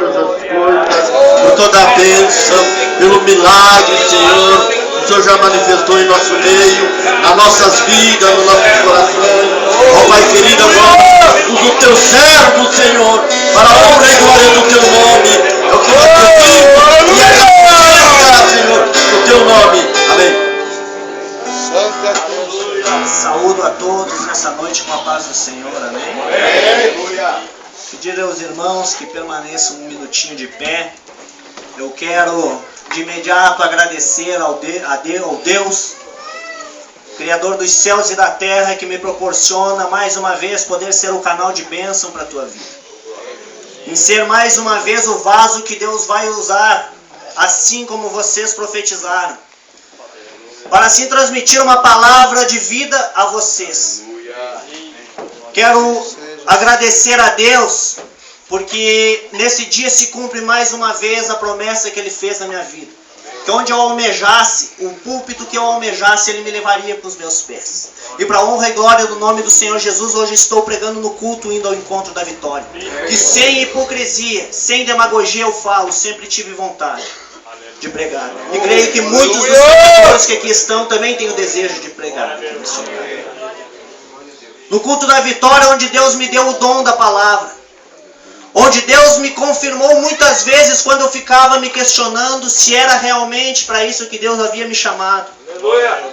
todas as coisas, por toda a bênção, pelo milagre, Senhor. O Senhor já manifestou em nosso meio, nas nossas vidas, no nosso coração. Ó Pai querido, agora usa o teu servo, Senhor, para a honra e glória do teu nome. É o que nós pedimos e agradecemos, Senhor, no teu nome. Amém. Saúdo a todos nessa noite com a paz do Senhor, amém? Pedir aos irmãos que permaneçam um minutinho de pé. Eu quero de imediato agradecer ao Deus, Criador dos céus e da terra, que me proporciona mais uma vez poder ser o canal de bênção para a tua vida. Em ser mais uma vez o vaso que Deus vai usar, assim como vocês profetizaram, para assim transmitir uma palavra de vida a vocês. Quero agradecer a Deus, porque nesse dia se cumpre mais uma vez a promessa que Ele fez na minha vida. Que onde eu almejasse, o púlpito que eu almejasse, Ele me levaria para os meus pés. E para a honra e glória do nome do Senhor Jesus, hoje estou pregando no culto, indo ao encontro da vitória. Que sem hipocrisia, sem demagogia eu falo, sempre tive vontade de pregar. E creio que muitos dos pastores que aqui estão também têm o desejo de pregar. No culto da vitória, onde Deus me deu o dom da palavra. Onde Deus me confirmou muitas vezes quando eu ficava me questionando se era realmente para isso que Deus havia me chamado. Aleluia!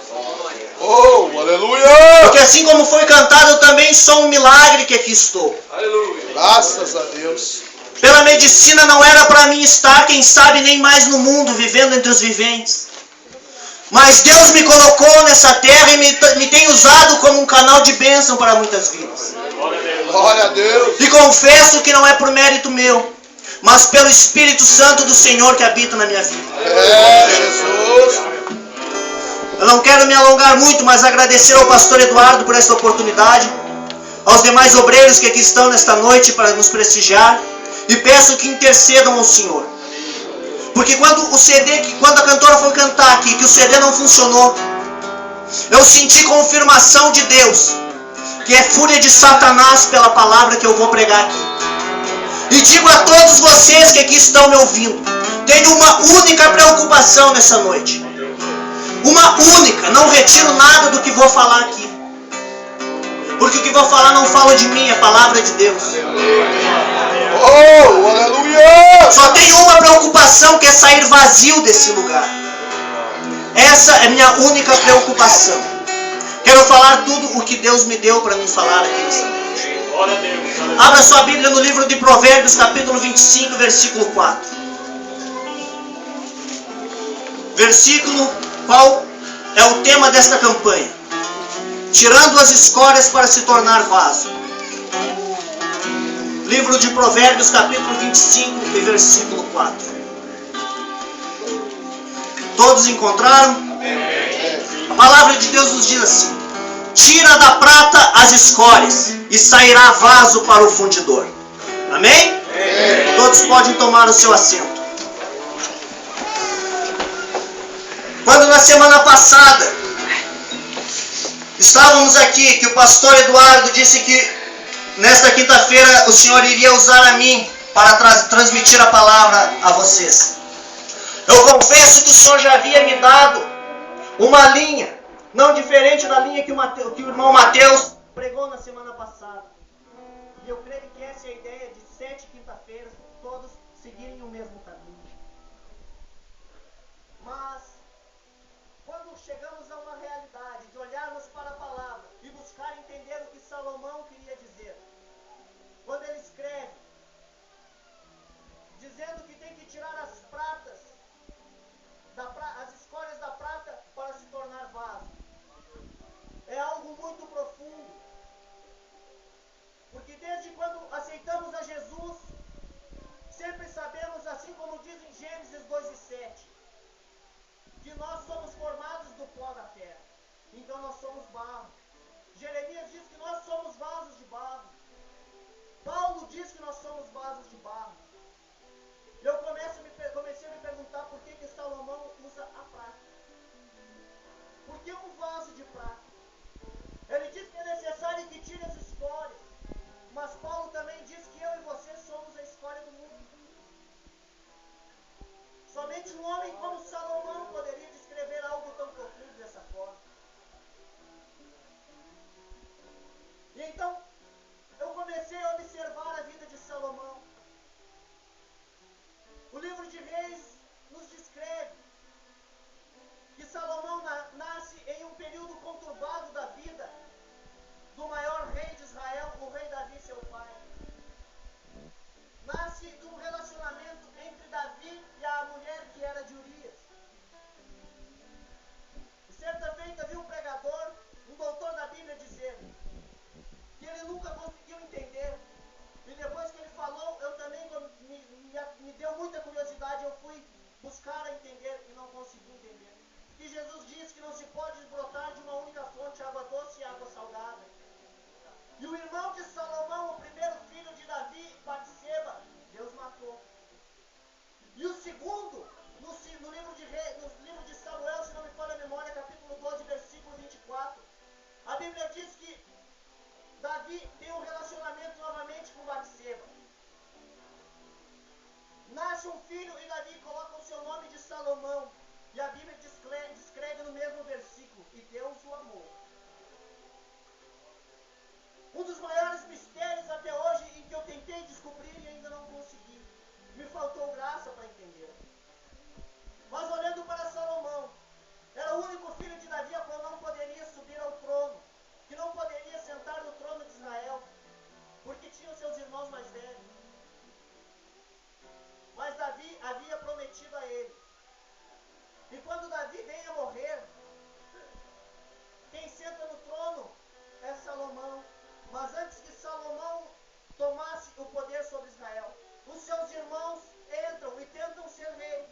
Oh, aleluia! Porque assim como foi cantado, eu também sou um milagre que aqui estou. Aleluia! Graças a Deus. Pela medicina não era para mim estar, quem sabe, nem mais no mundo, vivendo entre os viventes. Mas Deus me colocou nessa terra e me tem usado como um canal de bênção para muitas vidas. Glória a Deus. E confesso que não é por mérito meu, mas pelo Espírito Santo do Senhor que habita na minha vida. Jesus. Eu não quero me alongar muito, mas agradecer ao pastor Eduardo por esta oportunidade, aos demais obreiros que aqui estão nesta noite para nos prestigiar, e peço que intercedam ao Senhor. Porque quando a cantora foi cantar aqui, que o CD não funcionou, eu senti confirmação de Deus, que é fúria de Satanás pela palavra que eu vou pregar aqui. E digo a todos vocês que aqui estão me ouvindo, tenho uma única preocupação nessa noite. Uma única, não retiro nada do que vou falar aqui. Porque o que vou falar não falo de mim, é palavra de Deus. Oh, aleluia! Só tenho uma preocupação, que é sair vazio desse lugar. Essa é minha única preocupação. Quero falar tudo o que Deus me deu para me falar aqui nessa noite. Abra sua Bíblia no livro de Provérbios, capítulo 25, versículo 4. Versículo qual é o tema desta campanha. Tirando as escórias para se tornar vaso. Livro de Provérbios, capítulo 25 e versículo 4. Todos encontraram? A palavra de Deus nos diz assim: tira da prata as escórias e sairá vaso para o fundidor. Amém? Todos podem tomar o seu assento. Quando na semana passada estávamos aqui, que o pastor Eduardo disse que nesta quinta-feira o Senhor iria usar a mim para transmitir a palavra a vocês. Eu confesso que o Senhor já havia me dado uma linha, não diferente da linha que o irmão Mateus pregou na semana passada. E eu creio que essa é a ideia de 7 quinta-feiras, todos seguirem o mesmo caminho. Mas, quando chegamos a uma realidade de olharmos para a palavra e buscar entender o que Salomão queria dizer, quando ele escreve, dizendo que tem que tirar as pratas, as escórias da prata para se tornar vaso, é algo muito profundo. Porque desde quando aceitamos a Jesus, sempre sabemos, assim como diz em Gênesis 2:7, que nós somos formados do pó da terra. Então nós somos barro. Jeremias diz que nós somos vasos de barro. Paulo diz que nós somos vasos de barro. Eu comecei a me perguntar por que Salomão usa a prata. Por que um vaso de prata? Ele diz que é necessário que tire as escórias. Mas Paulo também diz que eu e você somos a escória do mundo. um homem como Salomão poderia descrever algo tão profundo dessa forma? E então, eu comecei a observar a vida de Salomão. O livro de Reis nos descreve que Salomão nasce em um período conturbado da vida do maior rei de Israel, o rei Davi, seu pai. Nasce de um relacionamento entre Davi e a mulher que era de Urias. E certa feita vi um pregador, um doutor da Bíblia, dizer que ele nunca conseguiu entender. E depois que ele falou, eu também me deu muita curiosidade, eu fui buscar a entender e não consegui entender. Que Jesus diz que não se pode brotar de uma única fonte água doce e água salgada. E o irmão de Salomão, o primeiro filho de Davi, Batseba, Deus matou. E o segundo, no livro de Samuel, se não me falha a memória, capítulo 12, versículo 24, a Bíblia diz que Davi tem um relacionamento novamente com Batseba. Nasce um filho e Davi coloca o seu nome de Salomão. E a Bíblia descreve no mesmo versículo: e Deus o amou. Um dos maiores mistérios até hoje em que eu tentei descobrir e ainda não consegui. Me faltou graça para entender. Mas olhando para Salomão, era o único filho de Davi a qual não poderia subir ao trono, que não poderia sentar no trono de Israel, porque tinham seus irmãos mais velhos. Mas Davi havia prometido a ele. E quando Davi vem a morrer, quem senta no trono é Salomão. Mas antes que Salomão tomasse o poder sobre Israel, os seus irmãos entram e tentam ser rei.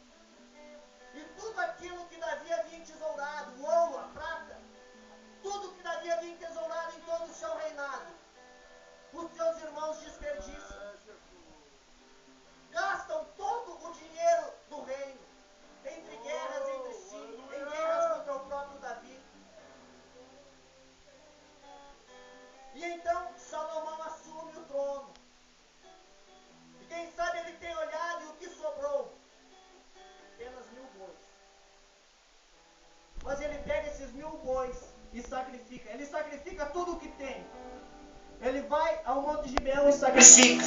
E tudo aquilo que Davi havia entesourado, o ouro, a prata, tudo que Davi havia entesourado em todo o seu reinado, os seus irmãos desperdiçam. Gastam todo o dinheiro do reino, entre guerras entre si, em guerras contra o próprio Davi. E então Salomão assume o trono. E quem sabe ele tem olhado e o que sobrou? Apenas 1000 bois. Mas ele pega esses 1000 bois e sacrifica. Ele sacrifica tudo o que tem. Ele vai ao Monte Gibeão e sacrifica.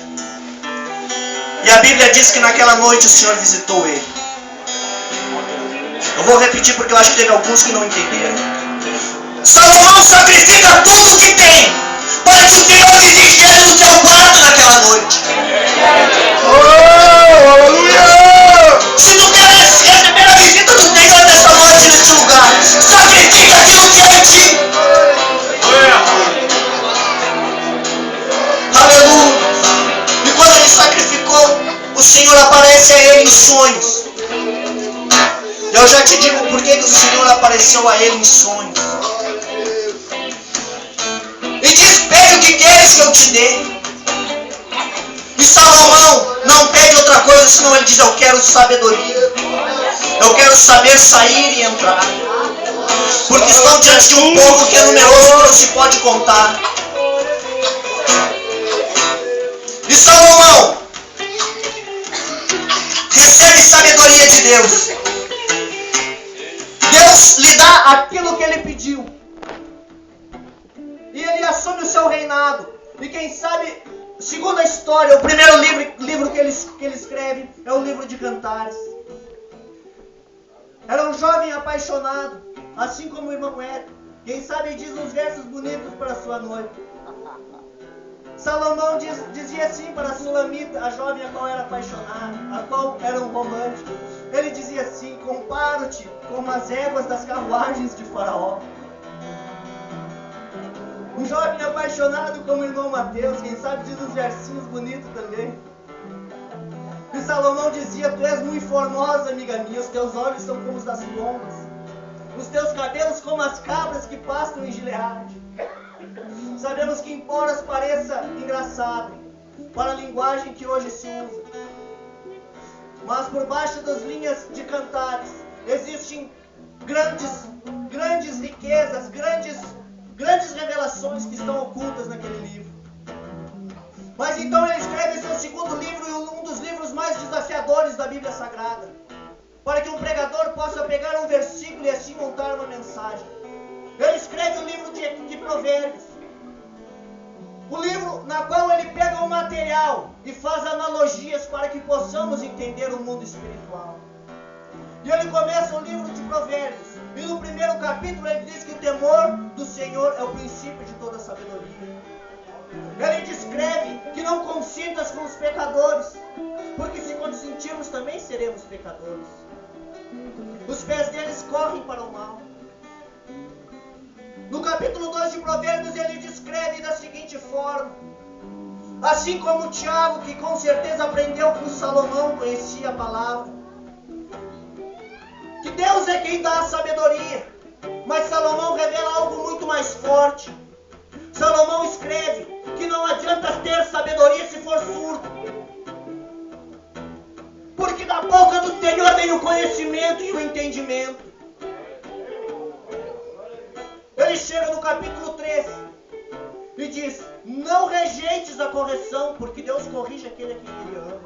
E a Bíblia diz que naquela noite o Senhor visitou ele. Eu vou repetir porque eu acho que teve alguns que não entenderam. Salomão sacrifica tudo o que tem para que o Senhor visite ele no seu quarto naquela noite. Oh, aleluia! Se tu quer receber a visita do Senhor nessa noite neste lugar, sacrifica aquilo que é de ti. Aleluia! E quando ele sacrificou, o Senhor aparece a ele em sonhos. Eu já te digo por que o Senhor apareceu a ele em sonhos. E diz: pede o que queres que eu te dê. E Salomão não pede outra coisa senão ele diz: eu quero sabedoria. Eu quero saber sair e entrar. Porque estão diante de um povo que é numeroso, que não se pode contar. E Salomão recebe sabedoria de Deus. Deus lhe dá aquilo que ele pediu. E ele assume o seu reinado. E quem sabe, segundo a história, o primeiro livro que ele escreve é o livro de Cantares. Era um jovem apaixonado, assim como o irmão Hélio. Quem sabe diz uns versos bonitos para sua noiva. Salomão dizia assim para a Sulamita, a jovem a qual era apaixonada, a qual era um romântico. Ele dizia assim: comparo-te com as éguas das carruagens de Faraó. Um jovem apaixonado como o irmão Mateus, quem sabe diz uns versinhos bonitos também. E Salomão dizia: tu és muito formosa, amiga minha, os teus olhos são como os das pombas, os teus cabelos como as cabras que pastam em Gileade. Sabemos que embora pareça engraçado para a linguagem que hoje se usa, mas por baixo das linhas de Cantares existem grandes riquezas, grandes revelações que estão ocultas naquele livro. Mas então ele escreve seu segundo livro, e um dos livros mais desafiadores da Bíblia Sagrada. para que um pregador possa pegar um versículo e assim montar uma mensagem. Ele escreve o livro de Provérbios, o livro na qual ele pega um material e faz analogias para que possamos entender o mundo espiritual. E ele começa o livro de Provérbios, e no primeiro capítulo ele diz que o temor do Senhor é o princípio de toda sabedoria. Ele descreve que não consintas com os pecadores, porque se consentirmos também seremos pecadores. Os pés deles correm para o mal. No capítulo 2 de Provérbios ele descreve da seguinte forma: assim como Tiago, que com certeza aprendeu com Salomão, conhecia a palavra, que Deus é quem dá a sabedoria, mas Salomão revela algo muito mais forte. Salomão escreve que não adianta ter sabedoria se for surdo, porque da boca do Senhor vem o conhecimento e o entendimento. Ele chega no capítulo 3 e diz: não rejeites a correção, porque Deus corrige aquele a quem Ele ama.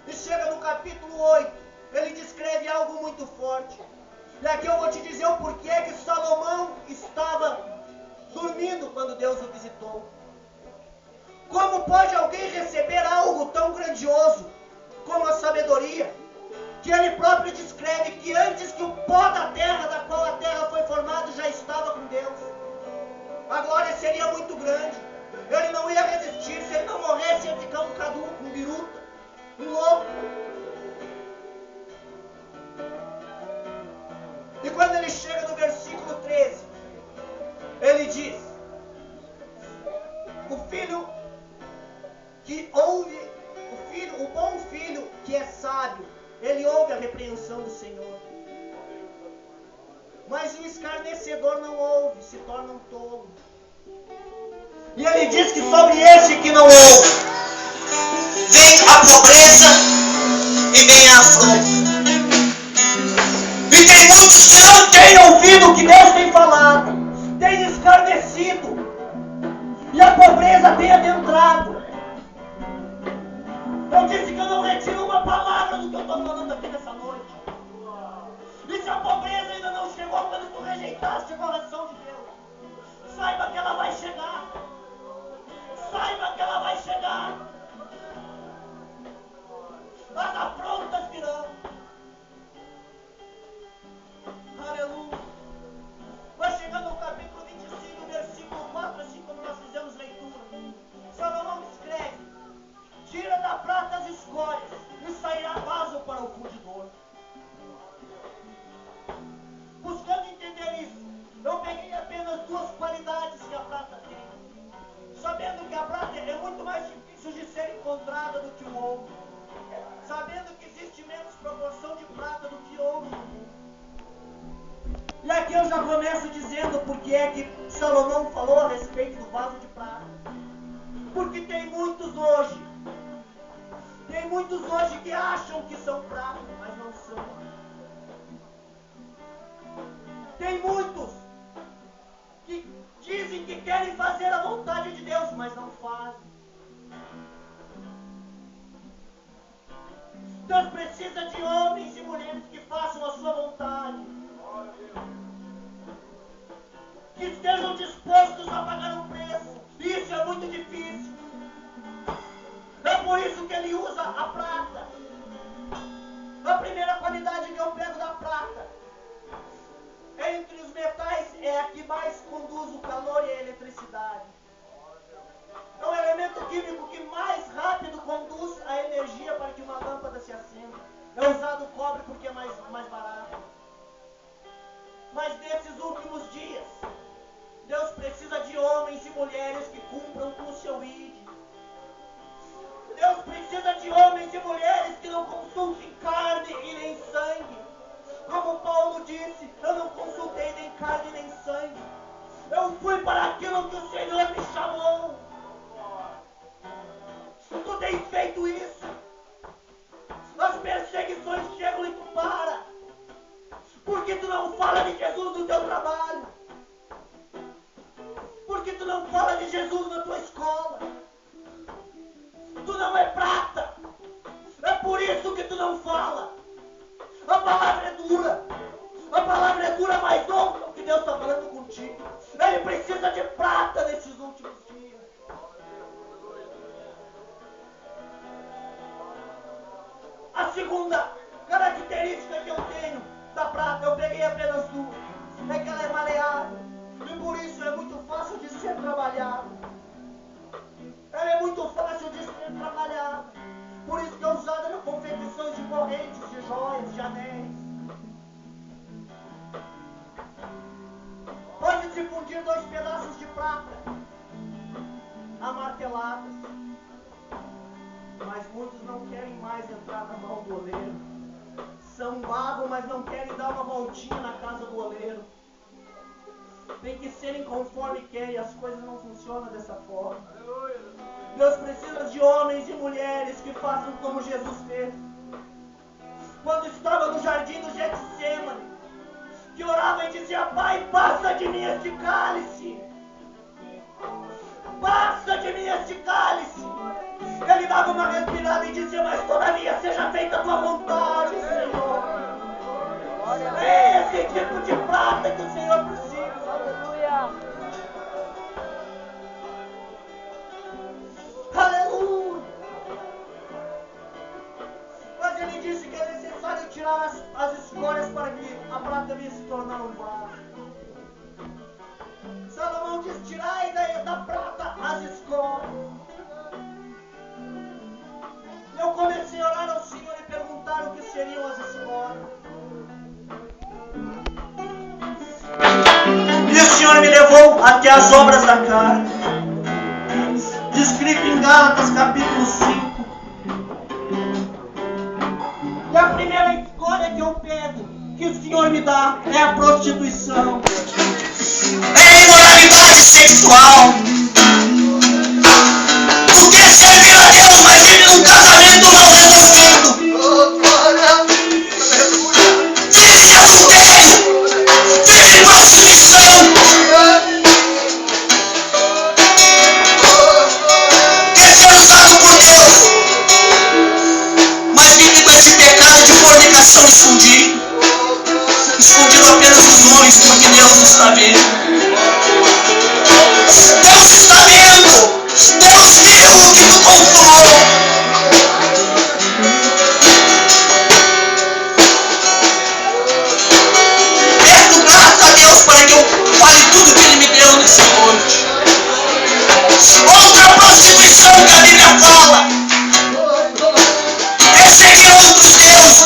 E chega no capítulo 8, ele descreve algo muito forte. E aqui eu vou te dizer o porquê que Salomão estava dormindo quando Deus o visitou. Como pode alguém receber algo tão grandioso como a sabedoria, que ele próprio descreve que antes que o pó da terra, da qual a terra foi formada, já estava com Deus? A glória seria muito grande. Ele não ia resistir. Se ele não morresse, ia ficar um caduco, um biruta, um louco. E quando ele chega no versículo 13, ele diz: o filho que ouve, o bom filho que é sábio, ele ouve a repreensão do Senhor. Mas o escarnecedor não ouve, se torna um tolo. E ele diz que sobre esse que não ouve, vem a pobreza e vem a afronta. E tem muitos que não têm ouvido o que Deus tem falado, têm escarnecido, e a pobreza tem adentrado. Eu disse que eu não retiro uma palavra do que eu estou falando aqui nessa noite. E se a pobreza ainda não chegou quando tu rejeitaste a correção de Deus, saiba que ela vai chegar. Saiba que ela vai chegar. As afrontas virão. Aleluia. Vai chegando ao capítulo 25, versículo 4, assim como nós fizemos leitura. Salomão escreve: tira da prata as escórias e sairá vaso para o fundidor. Buscando entender isso, eu peguei apenas duas qualidades que a prata tem, sabendo que a prata é muito mais difícil de ser encontrada do que o ouro, sabendo que existe menos proporção de prata do que ouro no mundo. E aqui eu já começo dizendo porque é que Salomão falou a respeito do vaso de prata. Porque tem muitos hoje que acham que são prata, mas não são. Tem muitos que dizem que querem fazer a vontade de Deus, mas não fazem. Deus precisa de homens e mulheres que façam a sua vontade, que estejam dispostos a pagar um preço. Isso é muito difícil. É por isso que ele usa a prata. A primeira qualidade que eu pego da prata, entre os metais, é a que mais conduz o calor e a eletricidade. É um elemento químico que mais rápido conduz a energia para que uma lâmpada se acenda. É usado o cobre porque é mais barato. Mas nesses últimos dias, Deus precisa de homens e mulheres que cumpram com o seu ID. Deus precisa de homens e mulheres que não consultem carne e nem sangue. Como Paulo disse, eu não consultei nem carne nem sangue. Eu fui para aquilo que o Senhor me chamou. Tu tens feito isso. As perseguições chegam e tu para. Porque tu não fala de Jesus no teu trabalho. Porque tu não fala de Jesus na tua escola. Tu não é prata. É por não fala. A palavra é dura. A palavra é dura, mas ouça o que Deus está falando contigo. Ele precisa de prata nesses últimos dias. A segunda característica que eu tenho da prata, eu peguei apenas duas, é que ela é maleável. E por isso é muito fácil de ser trabalhada. Ela é muito fácil de ser trabalhada. Por isso que é usada nas confecções de correntes, de joias, de anéis. Pode-se fundir 2 pedaços de prata amartelados. Mas muitos não querem mais entrar na mão do oleiro. São magos, mas não querem dar uma voltinha na casa do oleiro. Tem que serem conforme querem, as coisas não funcionam dessa forma. Deus precisa de homens e mulheres que façam como Jesus fez. Quando estava no jardim do Getsemane, que orava e dizia: Pai, passa de mim este cálice. Passa de mim este cálice. Ele dava uma respirada e dizia: mas todavia seja feita a tua vontade, Senhor. É esse tipo de prata que o Senhor precisa. Aleluia. Aleluia. Mas ele disse que é necessário tirar as escórias para que a prata venha se tornar um vaso. Salomão diz: tirai da prata as escórias. Eu comecei a orar ao Senhor e perguntar o que seriam as escórias. E o Senhor me levou até as obras da carne, descrito em Gálatas capítulo 5. E a primeira escolha que eu pego, que o Senhor me dá, é a prostituição. É a imoralidade sexual. Porque servir a Deus, mas vive num casamento mal resolvido. Vive adultério. Vive prostituição. Quer ser usado por Deus, mas vive com esse pecado de fornicação escondido. Escondido apenas dos homens, porque Deus está vendo. Deus está vendo. Deus viu o que tu consumou. Peço graças a Deus para que eu fale tudo que Ele me deu nessa noite. Outra prostituição que a Bíblia fala é seguir outros deuses.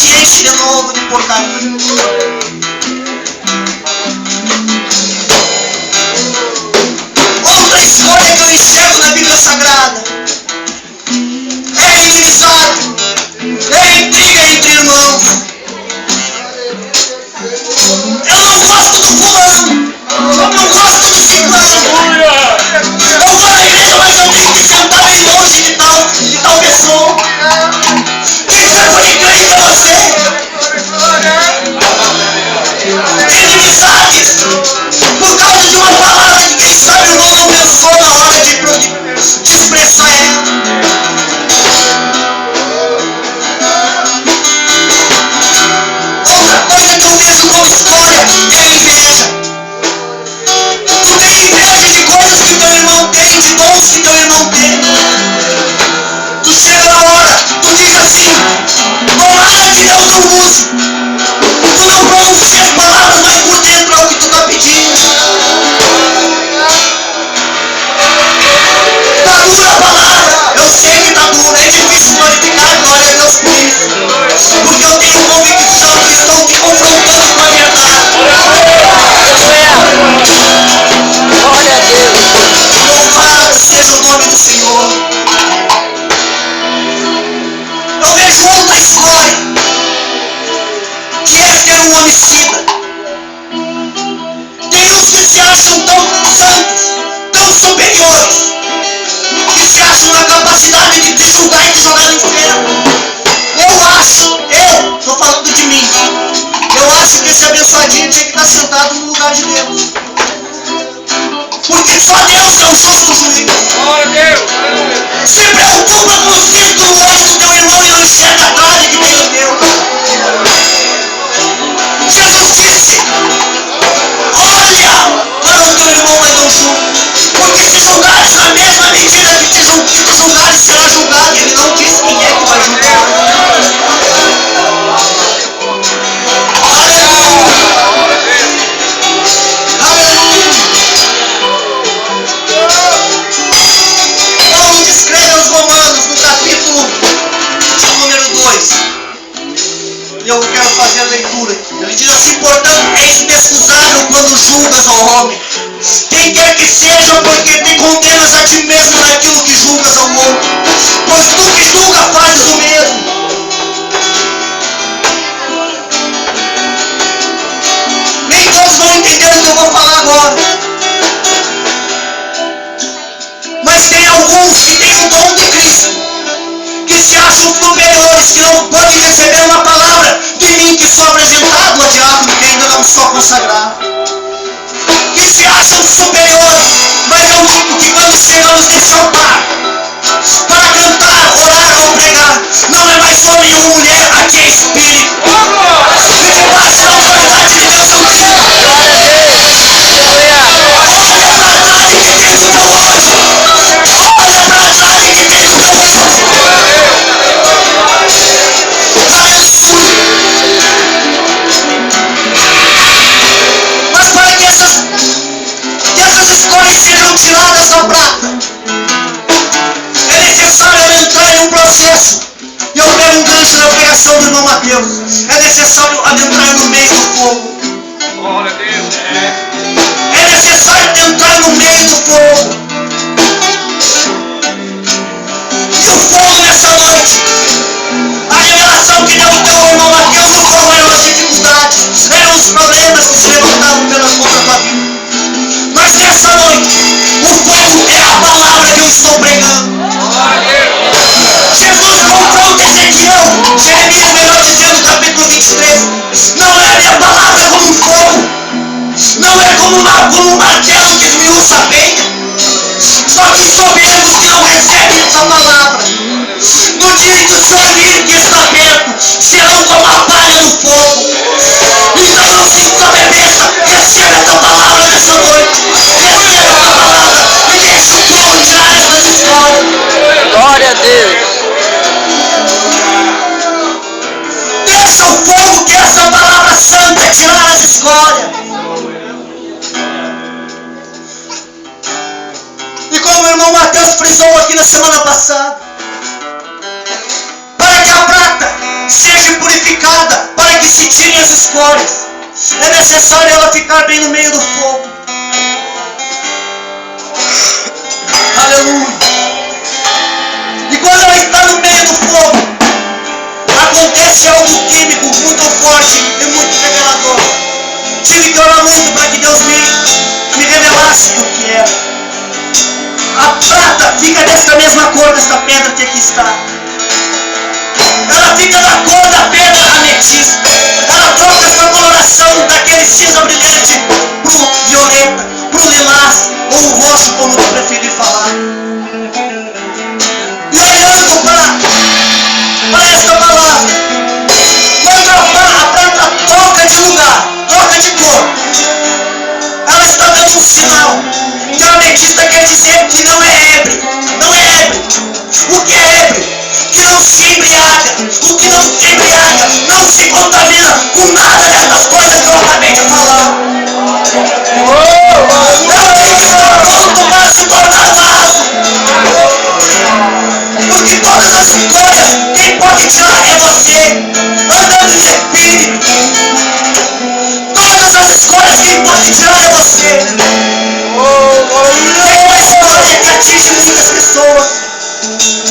se enche de novo de porcaria. Outra escolha que eu enxergo na Bíblia Sagrada é inimizade, é intriga entre irmãos. Eu não gosto do fulano, eu não gosto do ciclano. Eu vou na igreja, mas eu tenho que sentar bem longe de tal pessoa. Que tipo de crente é você? Inimizades por causa de uma palavra que quem sabe o irmão não pensou na hora de expressar ela. Outra coisa que eu vejo como escolha é a inveja. Tu tem inveja de coisas que teu irmão tem, de dons que teu irmão tem. Tu chega na hora, tu diz assim: tomara que Deus não use. Tu não pronuncia as palavras, mas por dentro é o que tu está pedindo. Está dura a palavra, eu sei que está dura, é difícil glorificar, glória a Deus por isso. Porque eu tenho convicção que estou te confrontando com a verdade. Glória a Deus. Louvado seja o nome do Senhor. Eu vejo outra escolha, que é ser um homicida. Tem uns que se acham tão santos, tão superiores, que se acham na capacidade de te julgar e te jogar no inferno. Eu estou falando de mim, eu acho que esse abençoadinho tinha que estar sentado no lugar de Deus. Porque só Deus é o justo juiz. Se preocupa com o cisco no olho do teu irmão e não enxerga a trave que tem no teu. Jesus disse: olha para o teu irmão, mas não julgue. Porque se julgares na mesma medida que tu julgares, será julgado. Ele não disse quem é que vai julgar. Paulo descreve aos Romanos no capítulo de número 2. E eu quero fazer a leitura aqui. Ele diz assim: portanto, és inexcusável quando julgas ao homem, quem quer que seja, porque te condenas a ti mesmo naquilo que julgas ao outro. Pois tu que julga fazes o mesmo. Nem todos vão entender o que eu vou falar agora. Mas tem alguns que têm o dom de Cristo, que se acham superiores, que não podem receber uma palavra de mim que sou apresentado a diácono, que ainda não sou consagrado. Que se acham superiores, mas eu digo que quando chegamos nesse altar, para cantar, orar ou pregar, não é mais homem ou mulher, aqui é Espírito. E debaixo da autoridade de Deus eu digo: olha para a trave que tem no teu olho. Olha para a trave que tem no teu olho. Aleluia. Mas para que essas escolhas sejam tiradas da prata, é necessário eu entrar em um processo. E eu pego um gancho na pregação do irmão Mateus. É necessário adentrar no meio do fogo. É necessário entrar no meio do fogo. E o fogo nessa noite, a revelação que deu o teu irmão Mateus, o fogo eram as dificuldades, eram os problemas que se levantavam pelas mãos da tua vida. Mas nessa noite, o fogo é a palavra que eu estou pregando. Jesus confronta Ezequiel, Jeremias, melhor dizendo, capítulo 23. Não é a minha palavra como um fogo, não é como um martelo que esmiuça a penha. Só que os soberbos que não recebem essa palavra, no dia em que o Senhor vir que está perto, serão como a palha no fogo. Então não se ensoberbeça, receba essa palavra nessa noite. Receba essa palavra e deixe o fogo tirar essas escolas. Glória a Deus. Deixa o fogo que essa palavra santa tirar as escórias. E como o irmão Mateus frisou aqui na semana passada, para que a prata seja purificada para que se tirem as escórias. É necessário ela ficar bem no meio do fogo. Aleluia. E quando ela está no meio do fogo, acontece algo químico muito forte e muito revelador. Tive que orar muito para que Deus me revelasse o que era. A prata fica desta mesma cor desta pedra que aqui está. Ela fica da cor da pedra ametista. Ela troca a sua coloração daquele cinza brilhante pro violeta, pro lilás ou o roxo, como tu preferir falar. E olhando para esta palavra, quando a prata troca de lugar, troca de cor, ela está dando um sinal. Que a ametista quer dizer que não é ébrio. Não é ébrio. O que é ébrio? Que não se embriaga. O que não se embriaga não se contamina com nada dessas coisas que eu acabei de falar. Ela tem que estar pronto para se tornar vaso. Porque todas as escolhas, quem pode tirar é você. Andando em espírito. Todas as escolhas, quem pode tirar é você. Tem uma história que atinge muitas pessoas,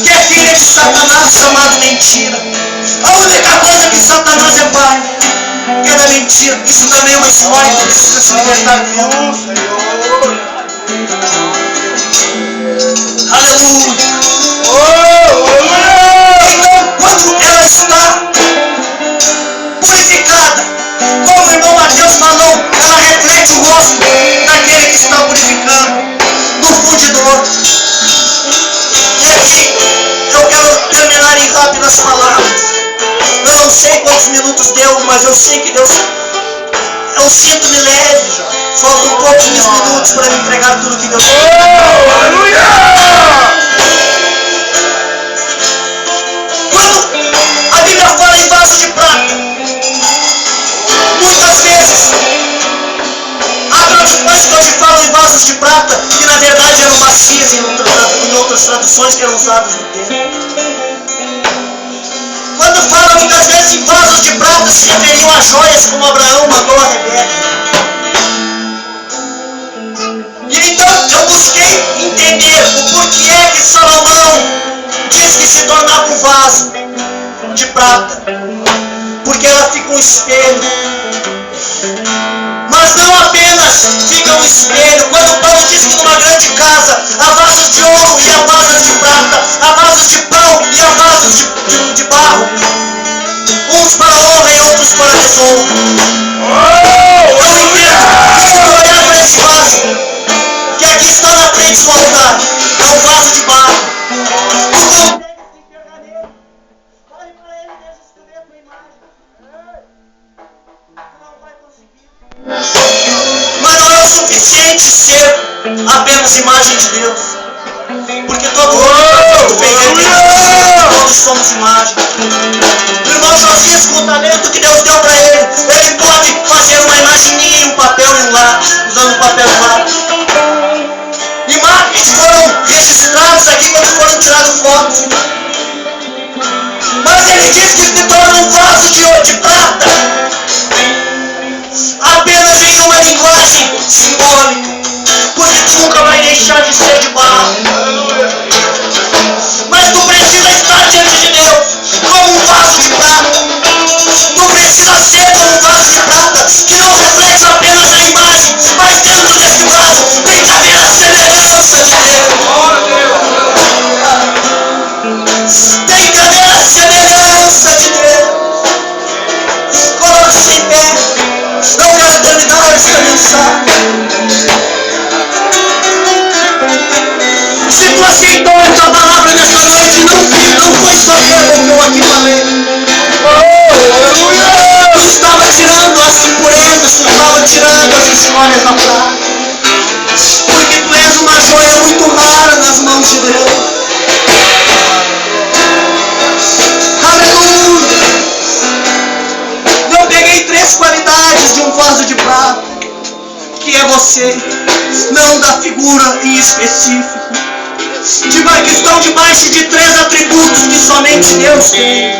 que é filha de Satanás, chamado mentira. A única coisa que Satanás é pai, que é da mentira. Isso também é uma história que precisa se libertar dela. Aleluia. Então, quando ela está purificada, como o irmão Mateus falou, ela reflete o rosto daquele que está purificando, do fundidor. E aqui eu quero terminar em rápidas palavras. Eu não sei quantos minutos deu, mas eu sei que Deus... Eu sinto-me leve já. Faltam pouquinhos minutos para me entregar tudo que Deus tem. Aleluia! Quando a Bíblia fala em vaso de prata, muitas vezes há traduções que hoje falam em vasos de prata, que na verdade eram bacias em outras traduções que eram usadas no tempo. Quando fala muitas vezes em vasos de prata, se referiam a joias como Abraão mandou a Rebeca. E então eu busquei entender o porquê que Salomão diz que se tornava um vaso de prata. Porque ela fica um espelho. Mas não apenas fica um espelho. Quando Paulo diz que numa grande casa há vasos de ouro e há vasos de prata, há vasos de pau e há vasos de barro, uns para honra e outros para desonra. Eu entendo que se tu olhar para esse vaso, que aqui está na frente do altar, é um vaso de barro. Olhe para ele e deixa escrever a tua imagem. Tu não vai conseguir. Mas não é o suficiente ser apenas imagem de Deus. Porque todo mundo fez a Deus, todos somos imagem. O irmão Josias, com o talento que Deus deu para ele, ele pode fazer uma imagem minha em um papel e um lápis, usando papel e lápis. Imagens foram registradas aqui quando foram tiradas fotos. Mas ele diz que se torna um vaso de prata apenas em uma linguagem simbólica, porque tu nunca vai deixar de ser de barro. Mas tu precisa estar diante de Deus como um vaso de prata. Tu precisa ser como um vaso de prata que não reflete apenas a imagem, mas dentro desse vaso tem que haver a semelhança de Deus. Tem que haver a semelhança de Deus. Coloque-se em pé. Eu quero terminar esta mensagem. Se tu aceitou esta palavra nesta noite, não foi só eu que eu aqui falei. Tu estava tirando as impurezas, tu estava tirando as escórias da prata. Porque tu és uma joia muito rara nas mãos de Deus. Aleluia! Eu peguei 3 qualidades de um vaso de prata, que é você, não da figura em específico. Que estão debaixo de 3 atributos que somente Deus tem.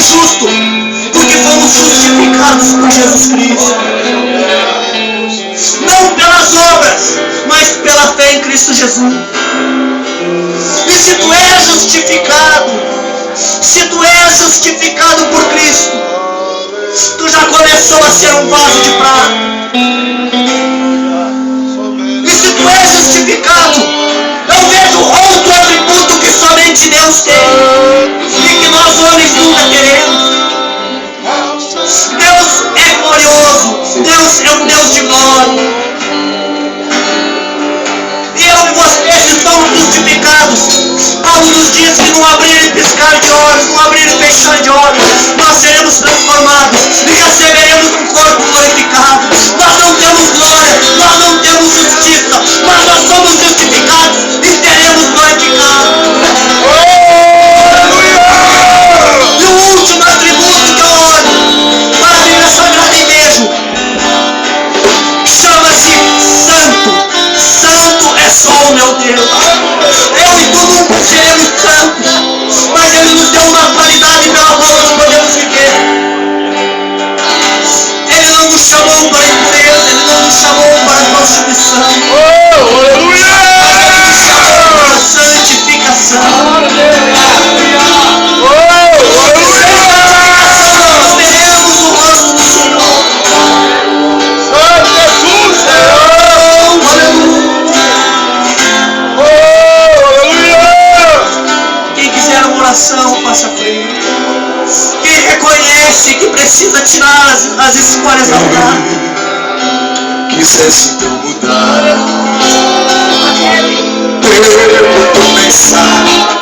justo, porque fomos justificados por Jesus Cristo. Não pelas obras, mas pela fé em Cristo Jesus. E se tu és justificado, por Cristo, tu já começou a ser um vaso de prata. E se tu és justificado, eu vejo outro atributo que somente Deus tem e que nós homens nunca teremos. Deus é glorioso, Deus é um Deus de glória. E eu e vocês estamos justificados. Paulo nos diz que no abrir e piscar de olhos, no abrir e fechar de olhos, nós seremos transformados e receberemos um corpo glorificado. Nós não temos glória, nós não temos justiça, mas nós somos justificados e seremos glorificados. E o último atributo que eu olho para a Bíblia Sagrada e vejo chama-se santo. Santo é só o meu Deus. Eu e tu nunca seremos santos, mas Ele nos deu uma qualidade pela qual nós podemos viver. Ele não nos chamou para impureza, Ele não nos chamou para prostituição, mas Ele nos chamou para santificação. Nós veremos o rosto do Senhor. Quem quiser uma oração, faça frente. Quem reconhece que precisa tirar as escolhas da vida, Quisesse então mudar, eu vou começar